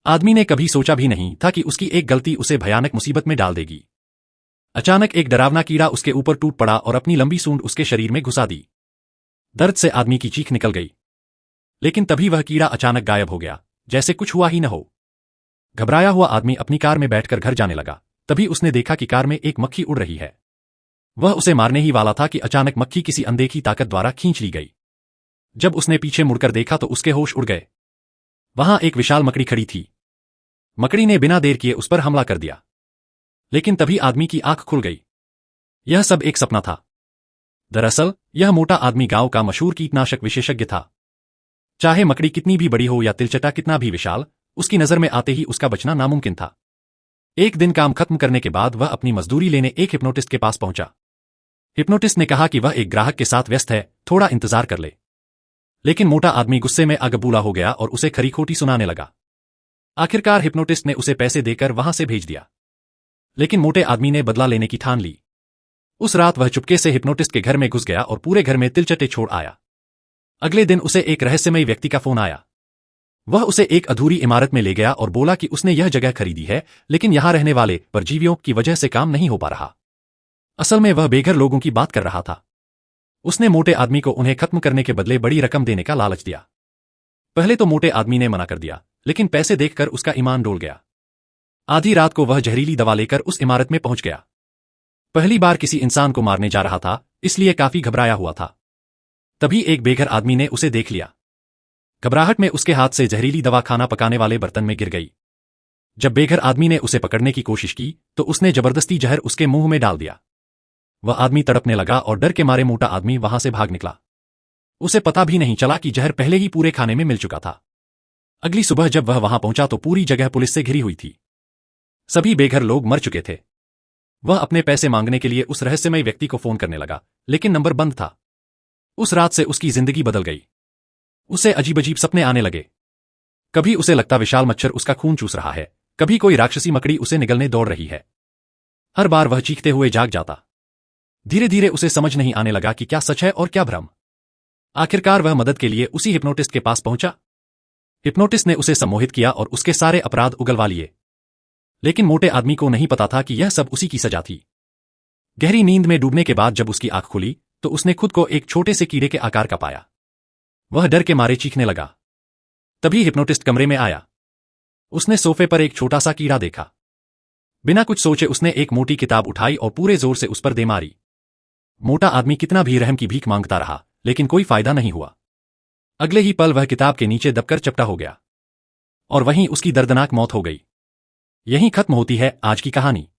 आदमी ने कभी सोचा भी नहीं था कि उसकी एक गलती उसे भयानक मुसीबत में डाल देगी। अचानक एक डरावना कीड़ा उसके ऊपर टूट पड़ा और अपनी लंबी सूंड उसके शरीर में घुसा दी। दर्द से आदमी की चीख निकल गई, लेकिन तभी वह कीड़ा अचानक गायब हो गया, जैसे कुछ हुआ ही न हो। घबराया हुआ आदमी अपनी कार में बैठकर घर जाने लगा। तभी उसने देखा कि कार में एक मक्खी उड़ रही है। वह उसे मारने ही वाला था कि अचानक मक्खी किसी अनदेखी ताकत द्वारा खींच ली गई। जब उसने पीछे मुड़कर देखा तो उसके होश उड़ गए। वहां एक विशाल मकड़ी खड़ी थी। मकड़ी ने बिना देर किए उस पर हमला कर दिया, लेकिन तभी आदमी की आंख खुल गई। यह सब एक सपना था। दरअसल यह मोटा आदमी गांव का मशहूर कीटनाशक विशेषज्ञ था। चाहे मकड़ी कितनी भी बड़ी हो या तिलचटा कितना भी विशाल, उसकी नजर में आते ही उसका बचना नामुमकिन था। एक दिन काम खत्म करने के बाद वह अपनी मजदूरी लेने एक हिप्नोटिस्ट के पास पहुंचा। हिप्नोटिस्ट ने कहा कि वह एक ग्राहक के साथ व्यस्त है, थोड़ा इंतजार कर ले। लेकिन मोटा आदमी गुस्से में आग बबूला हो गया और उसे खरी खोटी सुनाने लगा। आखिरकार हिप्नोटिस्ट ने उसे पैसे देकर वहां से भेज दिया, लेकिन मोटे आदमी ने बदला लेने की ठान ली। उस रात वह चुपके से हिप्नोटिस्ट के घर में घुस गया और पूरे घर में तिलचटे छोड़ आया। अगले दिन उसे एक रहस्यमयी व्यक्ति का फोन आया। वह उसे एक अधूरी इमारत में ले गया और बोला कि उसने यह जगह खरीदी है, लेकिन यहां रहने वाले परजीवियों की वजह से काम नहीं हो पा रहा। असल में वह बेघर लोगों की बात कर रहा था। उसने मोटे आदमी को उन्हें खत्म करने के बदले बड़ी रकम देने का लालच दिया। पहले तो मोटे आदमी ने मना कर दिया, लेकिन पैसे देखकर उसका ईमान डोल गया। आधी रात को वह जहरीली दवा लेकर उस इमारत में पहुंच गया। पहली बार किसी इंसान को मारने जा रहा था, इसलिए काफी घबराया हुआ था। तभी एक बेघर आदमी ने उसे देख लिया। घबराहट में उसके हाथ से जहरीली दवा खाना पकाने वाले बर्तन में गिर गई। जब बेघर आदमी ने उसे पकड़ने की कोशिश की तो उसने जबरदस्ती जहर उसके मुंह में डाल दिया। वह आदमी तड़पने लगा और डर के मारे मोटा आदमी वहां से भाग निकला। उसे पता भी नहीं चला कि जहर पहले ही पूरे खाने में मिल चुका था। अगली सुबह जब वह वहां पहुंचा तो पूरी जगह पुलिस से घिरी हुई थी। सभी बेघर लोग मर चुके थे। वह अपने पैसे मांगने के लिए उस रहस्यमयी व्यक्ति को फोन करने लगा, लेकिन नंबर बंद था। उस रात से उसकी जिंदगी बदल गई। उसे अजीब-अजीब सपने आने लगे। कभी उसे लगता विशाल मच्छर उसका खून चूस रहा है, कभी कोई राक्षसी मकड़ी उसे निगलने दौड़ रही है। हर बार वह चीखते हुए जाग जाता। धीरे धीरे उसे समझ नहीं आने लगा कि क्या सच है और क्या भ्रम। आखिरकार वह मदद के लिए उसी हिप्नोटिस्ट के पास पहुंचा। हिप्नोटिस्ट ने उसे सम्मोहित किया और उसके सारे अपराध उगलवा लिए। लेकिन मोटे आदमी को नहीं पता था कि यह सब उसी की सजा थी। गहरी नींद में डूबने के बाद जब उसकी आंख खुली तो उसने खुद को एक छोटे से कीड़े के आकार का पाया। वह डर के मारे चीखने लगा। तभी हिप्नोटिस्ट कमरे में आया। उसने सोफे पर एक छोटा सा कीड़ा देखा। बिना कुछ सोचे उसने एक मोटी किताब उठाई और पूरे जोर से उस पर दे मारी। मोटा आदमी कितना भी रहम की भीख मांगता रहा, लेकिन कोई फायदा नहीं हुआ। अगले ही पल वह किताब के नीचे दबकर चपटा हो गया और वहीं उसकी दर्दनाक मौत हो गई। यहीं खत्म होती है आज की कहानी।